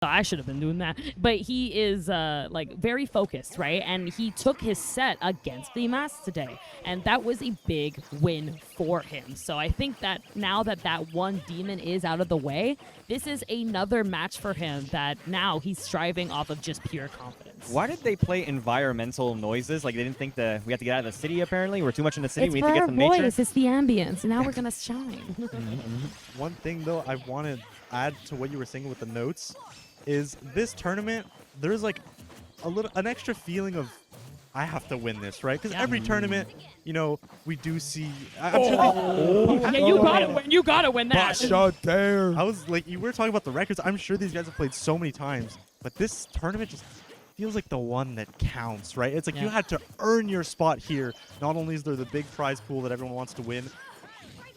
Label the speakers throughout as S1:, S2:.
S1: I should have been doing that. But he is like very focused, right? And he took his set against the Mask today, and that was a big win for him. So I think that now that that one demon is out of the way, this is another match for him that now he's striving off of just pure confidence.
S2: Why did they play environmental noises? Like they didn't think we had to get out of the city. Apparently, we're too much in the city.
S1: It's
S2: We
S1: for
S2: need to get
S1: our
S2: some
S1: voice.
S2: nature.
S1: It's the ambience. Now we're gonna shine.
S3: One thing though I want to add to what you were saying with the notes is this tournament, there's like an extra feeling of I have to win this, right? Because every tournament, you know, we do see.
S1: Yeah, you gotta win. You gotta win that.
S4: Pacha there.
S3: I was like, you were talking about the records. I'm sure these guys have played so many times, but this tournament just feels like the one that counts, right? It's like you had to earn your spot here. Not only is there the big prize pool that everyone wants to win,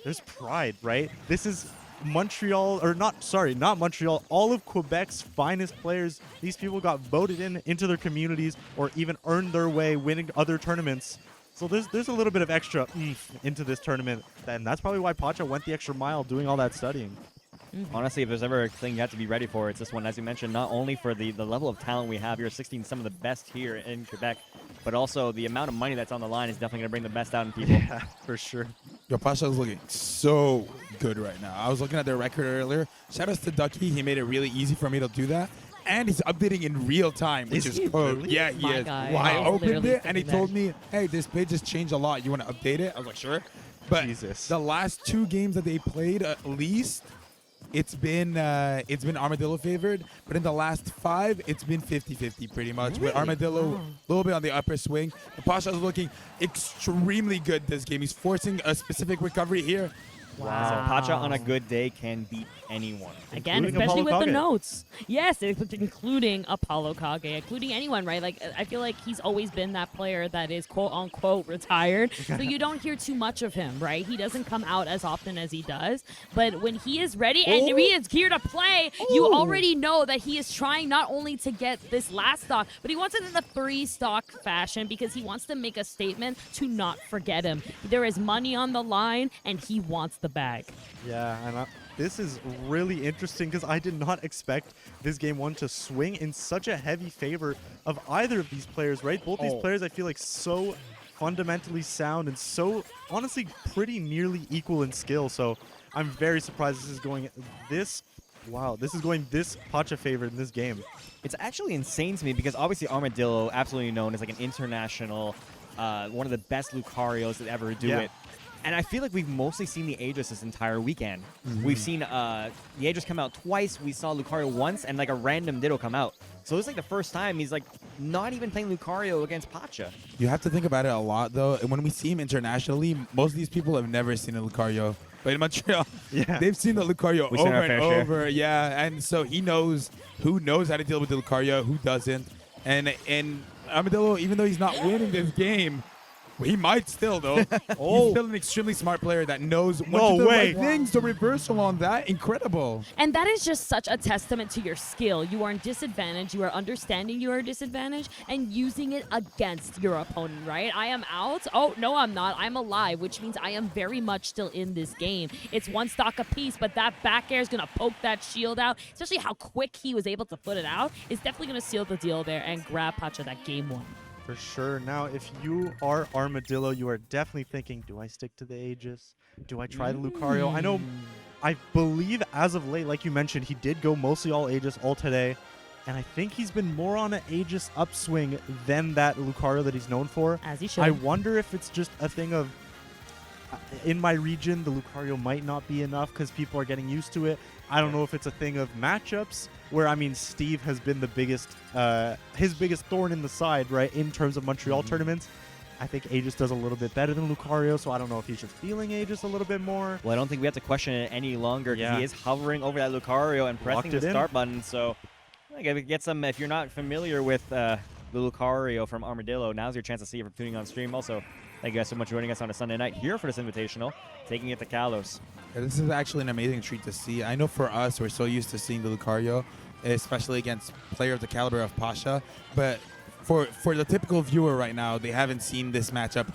S3: there's pride, right? This is Montreal, or not Montreal, all of Quebec's finest players. These people got voted into their communities or even earned their way winning other tournaments. So there's a little bit of extra oomph into this tournament, and that's probably why Pacha went the extra mile doing all that studying.
S2: Honestly, if there's ever a thing you have to be ready for, it's this one. As you mentioned, not only for the level of talent we have, you're 16 some of the best here in Quebec, but also the amount of money that's on the line is definitely going to bring the best out in people.
S3: Yeah, for sure.
S4: Yo, Pacha is looking so good right now. I was looking at their record earlier. Shout outs to Ducky. He made it really easy for me to do that. And he's updating in real time, which is cool.
S3: really?
S4: Yeah, he
S1: My
S4: is.
S1: guy.
S4: I
S1: Wow.
S4: opened
S1: Literally
S4: it and he
S1: sitting
S4: told me, hey, this page has changed a lot. You want to update it? I was like, sure. But
S3: Jesus.
S4: the last 2 games that they played, at least, it's been Armadillo favored, but in the last 5, it's been 50-50 pretty much. With Armadillo a little bit on the upper swing. But Pacha is looking extremely good this game. He's forcing a specific recovery here.
S2: So Pacha on a good day can beat anyone.
S1: Again,
S3: Including
S1: especially
S3: Apollo
S1: with the
S3: Kage.
S1: notes. Yes, including Apollo Kage, including anyone, right? Like, I feel like he's always been that player that is quote-unquote retired. So you don't hear too much of him, right? He doesn't come out as often as he does. But when he is ready and he is here to play, you already know that he is trying not only to get this last stock, but he wants it in the 3-stock fashion because he wants to make a statement to not forget him. There is money on the line, and he wants the bag.
S3: Yeah, and this is really interesting because I did not expect this game 1 to swing in such a heavy favor of either of these players, right? Both these players I feel like so fundamentally sound and so honestly pretty nearly equal in skill. So I'm very surprised this is going this Pacha favored in this game.
S2: It's actually insane to me because obviously Armadillo, absolutely known as like an international, one of the best Lucarios that ever do it. And I feel like we've mostly seen the Aegis this entire weekend. We've seen the Aegis come out twice. We saw Lucario once, and like a random Ditto come out. So it's like the first time he's like not even playing Lucario against Pacha.
S4: You have to think about it a lot, though. And when we see him internationally, most of these people have never seen a Lucario. But in Montreal, they've seen the Lucario
S2: We've seen
S4: over
S2: our
S4: and
S2: fair
S4: over. Yeah, and so he knows who knows how to deal with the Lucario, who doesn't. And Armadillo, even though he's not winning this game, he might still, though. He's still an extremely smart player that knows when to do the right things. The reversal on that, incredible.
S1: And that is just such a testament to your skill. You are in disadvantage. You are understanding you are a disadvantage and using it against your opponent, right? I am out. Oh, no, I'm not. I'm alive, which means I am very much still in this game. It's 1 stock apiece, but that back air is going to poke that shield out. Especially how quick he was able to put it out is definitely going to seal the deal there and grab Pacha that game 1.
S3: For sure. Now, if you are Armadillo, you are definitely thinking, do I stick to the Aegis? Do I try the Lucario? I believe as of late, like you mentioned, he did go mostly all Aegis all today. And I think he's been more on an Aegis upswing than that Lucario that he's known for.
S1: As he should.
S3: I wonder if it's just a thing of, in my region, the Lucario might not be enough because people are getting used to it. I don't know if it's a thing of matchups where, I mean, Steve has been the biggest, his biggest thorn in the side, right, in terms of Montreal tournaments. I think Aegis does a little bit better than Lucario, so I don't know if he's just feeling Aegis a little bit more.
S2: Well, I don't think we have to question it any longer because he is hovering over that Lucario and pressing the start button. So I gotta get some, if you're not familiar with the Lucario from Armadillo, now's your chance to see it from tuning on stream. Also, thank you guys so much for joining us on a Sunday night here for this Invitational, taking it to Kalos.
S4: Yeah, this is actually an amazing treat to see. I know for us, we're so used to seeing the Lucario, especially against player of the caliber of Pacha. But for the typical viewer right now, they haven't seen this matchup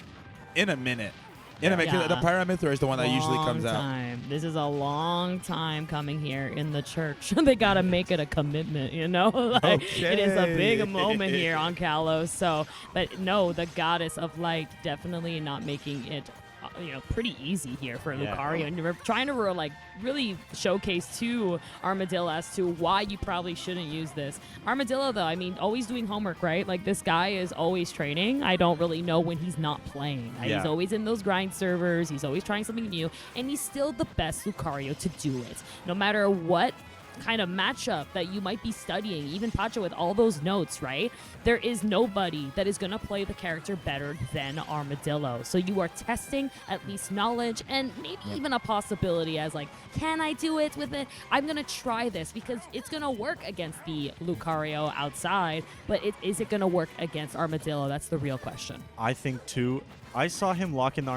S4: in a minute. In a mix,
S1: Yeah.
S4: the Pyramithra is the one that usually comes out.
S1: Time. This is a long time coming here in the church. They gotta make it a commitment, you know. Like, it is a big
S4: Okay.
S1: moment here on Kalos. So, but no, the goddess of light definitely not making it. Pretty easy here for
S2: Yeah.
S1: Lucario, and we're trying to really showcase to Armadillo as to why you probably shouldn't use this. Armadillo, though, I mean, always doing homework, right? Like, this guy is always training. I don't really know when he's not playing.
S3: Yeah.
S1: He's always in those grind servers. He's always trying something new, and he's still the best Lucario to do it. No matter what kind of matchup that you might be studying, even Pacha with all those notes, right? There is nobody that is going to play the character better than Armadillo. So you are testing at least knowledge and maybe even a possibility as like, can I do it with it? I'm going to try this because it's going to work against the Lucario outside, but is it going to work against Armadillo? That's the real question.
S3: I think too. I saw him lock in the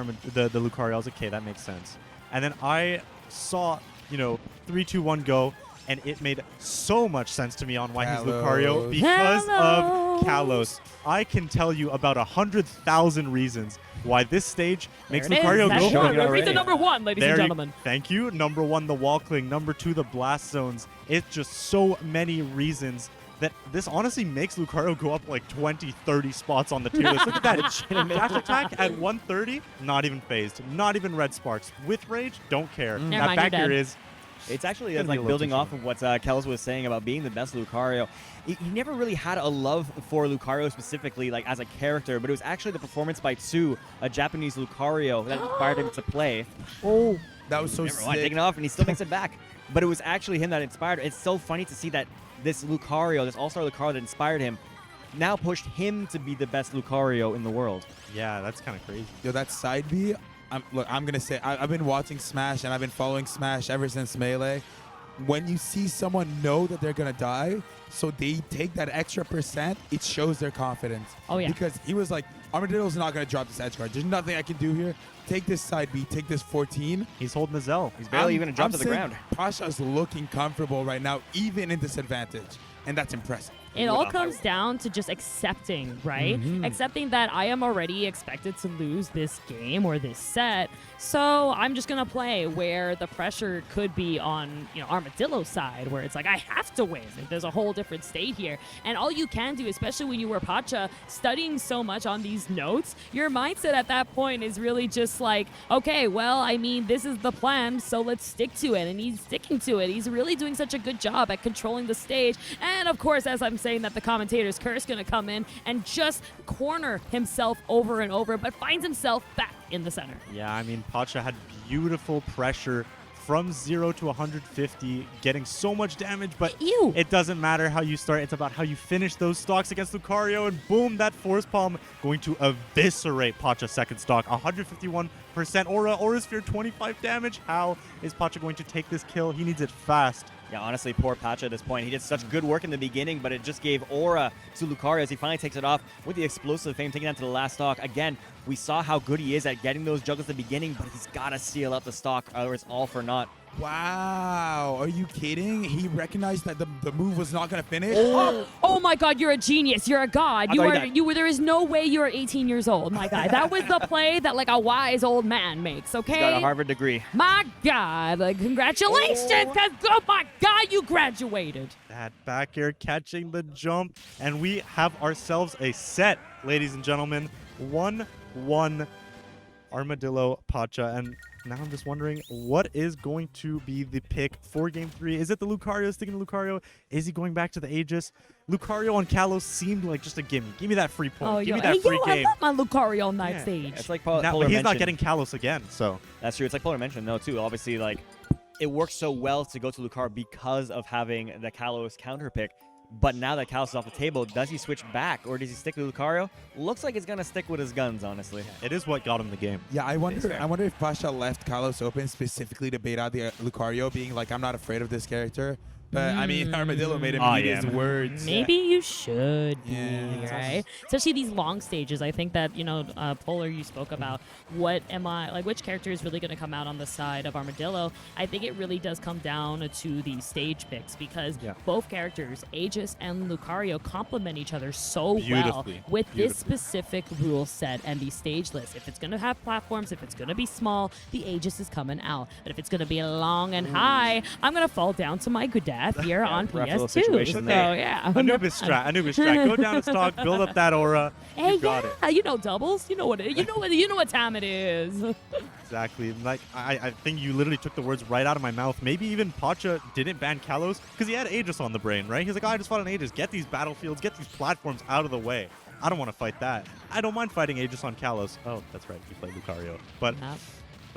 S3: Lucario. I was like, okay, that makes sense. And then I saw, 3, 2, 1, go. And it made so much sense to me on why he's Lucario because of Kalos. I can tell you about 100,000 reasons why this stage makes Lucario go for it.
S1: Reason number one, ladies and gentlemen.
S3: Thank you. Number 1, the wall cling. Number 2, the blast zones. It's just so many reasons that this honestly makes Lucario go up like 20, 30 spots on the tier list. Look at that. Dash attack at 130, not even phased. Not even red sparks. With rage, don't care.
S1: Never
S3: That
S1: mind,
S3: back
S1: you're
S3: air
S1: dead.
S3: is...
S2: It's actually
S3: Gonna be a
S2: like
S3: little
S2: building
S3: too
S2: off
S3: soon.
S2: of what Kells was saying about being the best Lucario. He never really had a love for Lucario specifically, like as a character, but it was actually the performance by Tsu, a Japanese Lucario, that inspired him to play.
S4: Oh, that was so
S2: Never mind,
S4: sick.
S2: taking it off, and he still makes it back. But it was actually him that inspired. It's so funny to see that this Lucario, this all-star Lucario that inspired him, now pushed him to be the best Lucario in the world.
S3: Yeah, that's kind of crazy.
S4: Yo, that side B, I'm going to say, I've been watching Smash, and I've been following Smash ever since Melee. When you see someone know that they're going to die, so they take that extra percent, it shows their confidence.
S1: Oh, yeah.
S4: Because he was like, Armadillo's not going to drop this edge guard. There's nothing I can do here. Take this side B, take this 14.
S3: He's holding the Zell.
S2: He's barely even dropped to the ground.
S4: Pasha's looking comfortable right now, even in disadvantage. And that's impressive.
S1: It all comes down to just accepting, right? Accepting that I am already expected to lose this game or this set, so I'm just gonna play where the pressure could be on Armadillo's side, where it's like I have to win. Like, there's a whole different state here, and all you can do, especially when you were Pacha, studying so much on these notes, your mindset at that point is really just like, okay, well, I mean, this is the plan, so let's stick to it, and he's sticking to it. He's really doing such a good job at controlling the stage, and of course, as I'm saying that the commentator's curse going to come in and just corner himself over and over, but finds himself back in the center.
S3: Yeah, I mean, Pacha had beautiful pressure from 0 to 150, getting so much damage, but
S1: Ew.
S3: it doesn't matter how you start. It's about how you finish those stocks against Lucario, and boom, that Force Palm going to eviscerate Pacha's second stock. 151% Aura Sphere, 25 damage. How is Pacha going to take this kill? He needs it fast.
S2: Yeah, honestly, poor Pacha at this point. He did such good work in the beginning, but it just gave aura to Lucario as he finally takes it off with the explosive fame, taking that to the last stock. Again, we saw how good he is at getting those juggles at the beginning, but he's got to seal up the stock, or it's all for naught.
S4: Wow, are you kidding? He recognized that the move was not going to finish?
S1: Oh my God, you're a genius. You're a god.
S2: I thought he died.
S1: There is no way you're 18 years old, my guy. That was the play that like a wise old man makes, okay?
S2: He's got a Harvard degree.
S1: My God, like, congratulations, because, oh my God, you graduated.
S3: That back air catching the jump, and we have ourselves a set, ladies and gentlemen. 1-1 Armadillo Pacha, and now I'm just wondering what is going to be the pick for Game 3. Is it the Lucario, sticking to Lucario? Is he going back to the Aegis? Lucario on Kalos seemed like just a gimme. Give me that free point. Give me that free
S1: I
S3: game.
S1: love my Lucario on that
S3: Yeah.
S1: stage.
S2: It's like
S3: Now,
S2: Polar
S3: but he's not
S2: mentioned.
S3: getting Kalos again, so.
S2: That's true. It's like Polar mentioned, though, too. Obviously, like, it works so well to go to Lucario because of having the Kalos counter pick. But now that Kalos is off the table, does he switch back or does he stick to Lucario? Looks like he's going to stick with his guns, honestly.
S3: It is what got him the game.
S4: Yeah, I
S2: It's
S4: wonder.
S2: fair.
S4: I wonder if Pasha left Kalos open specifically to bait out the Lucario, being like, "I'm not afraid of this character." But I mean, Armadillo made him
S2: Oh,
S4: eat
S2: yeah,
S4: his
S2: man.
S4: words.
S1: Maybe you should be,
S4: Yeah.
S1: right? Especially these long stages. I think that, Polar, you spoke about which character is really going to come out on the side of Armadillo. I think it really does come down to the stage picks because both characters, Aegis and Lucario, complement each other so well
S3: Beautifully.
S1: with this specific rule set and the stage list. If it's going to have platforms, if it's going to be small, the Aegis is coming out. But if it's going to be long and high, I'm going to fall down to my good death here on
S2: rough little
S1: PS2.
S2: situation
S1: So,
S2: there.
S1: yeah.
S3: Anubis strat. Go down to stock, build up that aura.
S1: Hey,
S3: You got it.
S1: you know doubles. You know what time it is.
S3: Exactly. Like I think you literally took the words right out of my mouth. Maybe even Pacha didn't ban Kalos because he had Aegis on the brain, right? He's like, I just fought an Aegis. Get these battlefields, get these platforms out of the way. I don't want to fight that. I don't mind fighting Aegis on Kalos. Oh, that's right. He played Lucario. But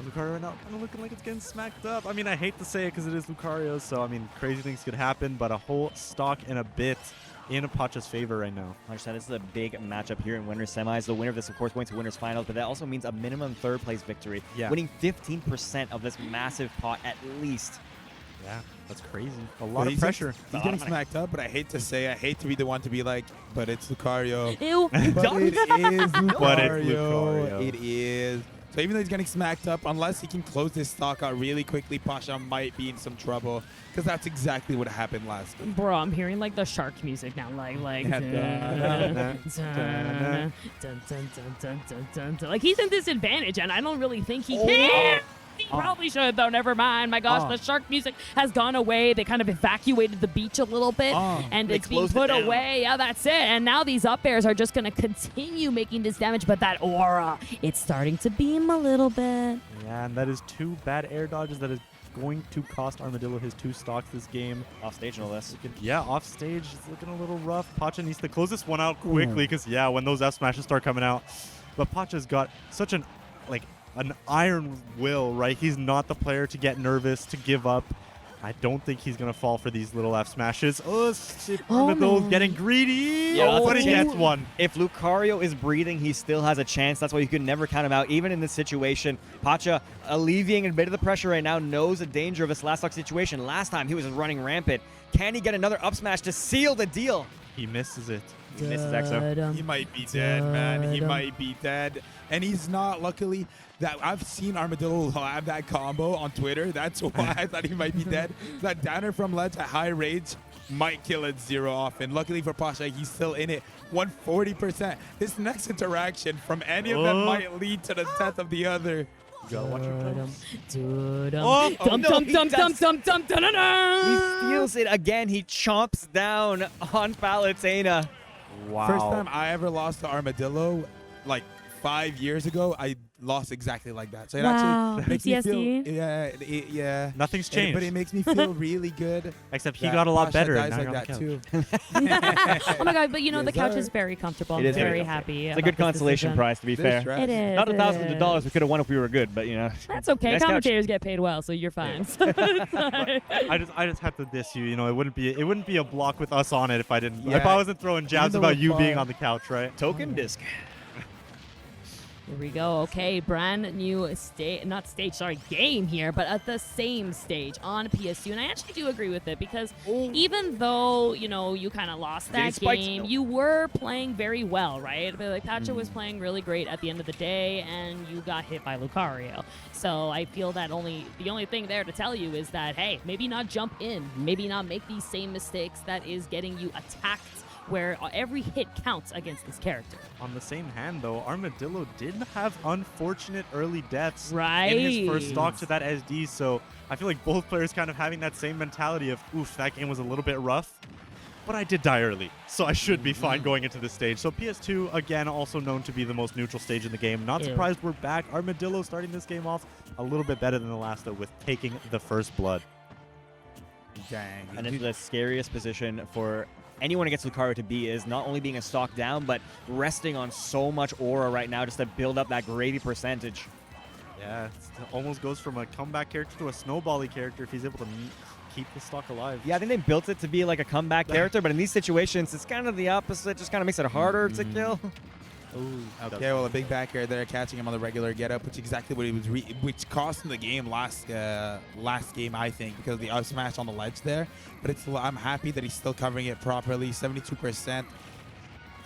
S3: Lucario right now kind of looking like it's getting smacked up. I mean, I hate to say it because it is Lucario, so I mean, crazy things could happen, but a whole stock and a bit in Pacha's favor right now.
S2: 100%. This is a big matchup here in winners semis. The winner of this, of course, going to winners finals, but that also means a minimum third place victory.
S3: Yeah.
S2: Winning 15% of this massive pot at least.
S3: Yeah, that's crazy. A
S4: Well,
S3: lot of
S4: he's
S3: pressure.
S4: He's getting smacked up, but I hate to be the one to be like, but it's Lucario.
S1: Ew.
S4: But it is Lucario.
S3: But it's Lucario.
S4: It is. So even though he's getting smacked up, unless he can close this stock out really quickly, Pacha might be in some trouble. Because that's exactly what happened last game.
S1: Bro, I'm hearing like the shark music now, like like he's in disadvantage, and I don't really think he can. He probably should, though. Never mind. My gosh, the shark music has gone away. They kind of evacuated the beach a little bit, and
S2: They
S1: it's being
S2: closed it
S1: put
S2: down.
S1: away. Yeah, that's it. And now these up airs are just going to continue making this damage, but that aura, it's starting to beam a little bit.
S3: Yeah, and that is 2 bad air dodges that is going to cost Armadillo his 2 stocks this game.
S2: Off stage, no less.
S3: Yeah, off stage, it's looking a little rough. Pacha needs to close this one out quickly because, yeah, when those F smashes start coming out. But Pacha's got such an iron will, right? He's not the player to get nervous, to give up. I don't think he's going to fall for these little F smashes. Armadillo's getting greedy.
S2: Yeah,
S3: but he gets one.
S2: If Lucario is breathing, he still has a chance. That's why you can never count him out, even in this situation. Pacha, alleviating a bit of the pressure right now, knows the danger of this last stock situation. Last time, he was running rampant. Can he get another up smash to seal the deal?
S3: He misses it.
S2: He misses EXO.
S4: He might be dead, man. He might be dead. And he's not, luckily, that I've seen Armadillo have that combo on Twitter. That's why I thought he might be dead. That downer from ledge at high rage might kill it 0 off. And luckily for Pacha, he's still in it. 140%. This next interaction from any of them might lead to the death of the other.
S3: You gotta watch your toes.
S2: He steals it again. He chomps down on Palutena.
S3: Wow.
S4: First time I ever lost to Armadillo, like 5 years ago, I lost exactly like that. So it
S1: Wow.
S4: actually makes me feel,
S1: PTSD?
S4: yeah.
S3: Nothing's changed.
S4: But it makes me feel really good.
S3: Except he
S4: that
S3: got a lot
S4: Pacha
S3: better.
S4: dies
S3: Now
S4: like
S3: you're on
S4: that
S3: the couch.
S4: too.
S1: Oh my god, but the
S4: Yes,
S1: couch
S4: sir.
S1: is very comfortable. I'm
S4: It is
S1: very
S4: very
S1: happy.
S2: It's a good consolation prize, to be fair.
S1: It is.
S2: Not
S1: it
S2: thousands of
S1: is.
S2: dollars we could have won if we were good, but
S1: That's okay.
S2: Nice couch.
S1: Commentators get paid well, so you're fine.
S3: I just had to diss you. You know, it wouldn't be a block with us on it if I didn't.
S4: Yeah.
S3: If I wasn't throwing jabs
S4: though
S3: about
S4: we're
S3: you being
S4: far-
S3: on the couch, right?
S2: Token disc.
S1: Here we go. Okay, brand new game here, but at the same stage on PS2. And I actually do agree with it because even though, you kind of lost
S2: Getting
S1: that
S2: spiked
S1: game,
S2: still.
S1: you were playing very well, right? But like Pacha was playing really great at the end of the day, and you got hit by Lucario. So I feel that the only thing there to tell you is that, hey, maybe not jump in, maybe not make these same mistakes that is getting you attacked, where every hit counts against this character.
S3: On the same hand, though, Armadillo did have unfortunate early deaths
S1: Right.
S3: in his first stock to that SD, so I feel like both players kind of having that same mentality of, oof, that game was a little bit rough, but I did die early, so I should be fine going into this stage. So PS2, again, also known to be the most neutral stage in the game. Not
S1: Ew.
S3: surprised we're back. Armadillo starting this game off a little bit better than the last, though, with taking the first blood.
S4: Dang.
S2: And it's the scariest position for anyone against Lucario to be, is not only being a stock down, but resting on so much aura right now just to build up that gravy percentage.
S3: Yeah, it almost goes from a comeback character to a snowbally character if he's able to keep the stock alive.
S2: Yeah, I think they built it to be like a comeback character, but in these situations, it's kind of the opposite. Just kind of makes it harder to kill.
S3: Ooh,
S4: Okay, well, a big back air there, catching him on the regular get-up, which is exactly what he was, which cost him the game last game, I think, because of the up smash on the ledge there. But I'm happy that he's still covering it properly, 72%.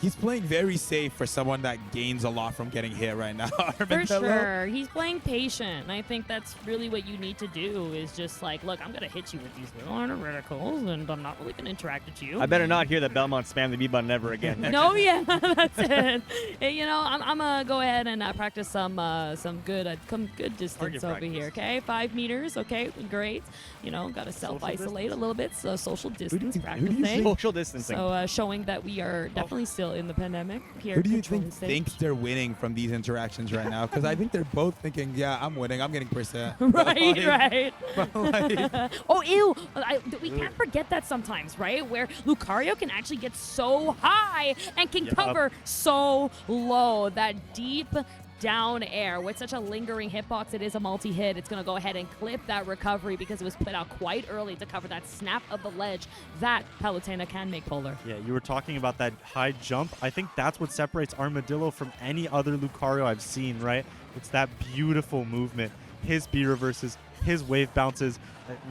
S4: He's playing very safe for someone that gains a lot from getting hit right now.
S1: For sure. He's playing patient. And I think that's really what you need to do is just like, look, I'm going to hit you with these little criticals, and I'm not really going to interact with you.
S2: I better not hear that Belmont spam the B button ever again.
S1: No, yeah, that's it. Hey, you know, I'm going to go ahead and practice some good distance over here, okay? 5 meters, okay? Great. You know, got to self-isolate a little bit, so social distance practicing.
S2: Social distancing.
S1: So showing that we are definitely still in the pandemic here.
S4: Who do you
S1: controlling
S4: think
S1: stage.
S4: they're winning from these interactions right now? Because I think they're both thinking, yeah, I'm winning. I'm getting percent.
S1: Right.
S4: But like,
S1: Oh, ew. We can't forget that sometimes, right? Where Lucario can actually get so high and can cover so low. That deep down air with such a lingering hitbox. It is a multi-hit. It's going to go ahead and clip that recovery because it was put out quite early to cover that snap of the ledge that Palutena can make polar.
S3: Yeah, you were talking about that high jump. I think that's what separates Armadillo from any other Lucario I've seen, right? It's that beautiful movement. His B reverses, his wave bounces.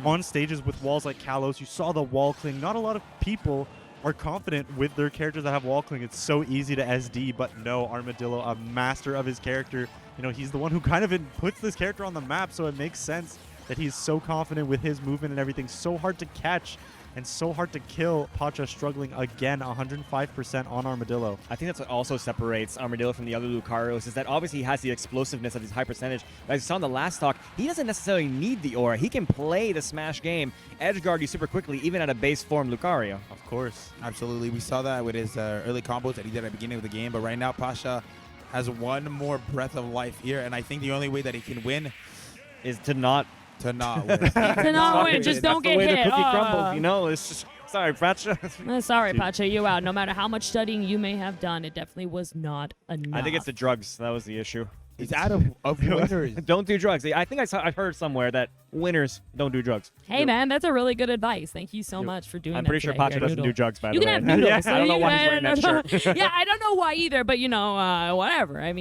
S3: On stages with walls like Kalos, you saw the wall cling. Not a lot of people are confident with their characters that have wall cling. It's so easy to SD, but no, Armadillo, a master of his character. You know, he's the one who kind of puts this character on the map, so it makes sense that he's so confident with his movement and everything. So hard to catch and so hard to kill. Pacha struggling again, 105% on Armadillo.
S2: I think that's what also separates Armadillo from the other Lucarios is that obviously he has the explosiveness of his high percentage. But as you saw in the last talk, he doesn't necessarily need the aura. He can play the smash game, edge guard you super quickly, even at a base form Lucario.
S3: Of course.
S4: absolutely. We saw that with his early combos that he did at the beginning of the game. But right now, Pacha has one more breath of life here. And I think the only way that he can win
S2: Is to not
S4: to not win.
S1: To not win, just don't
S2: That's the
S1: get
S2: way
S1: hit.
S2: the cookie crumbles, you know? It's just, sorry, Pacha.
S1: Sorry, Pacha, you out. No matter how much studying you may have done, it definitely was not enough.
S2: I think it's the drugs. That was the issue.
S4: He's out of winners.
S2: Don't do drugs. I think I heard somewhere that winners don't do drugs.
S1: Hey, man, that's a really good advice. Thank you so much for doing that.
S2: I'm pretty sure
S1: today
S2: Pacha
S1: here,
S2: doesn't
S1: Noodle.
S2: do drugs, by
S1: You
S2: the
S1: can
S2: way.
S1: have noodles.
S2: I don't know why he's wearing that shirt.
S1: Yeah, I don't know why either, but, you know, whatever. I mean,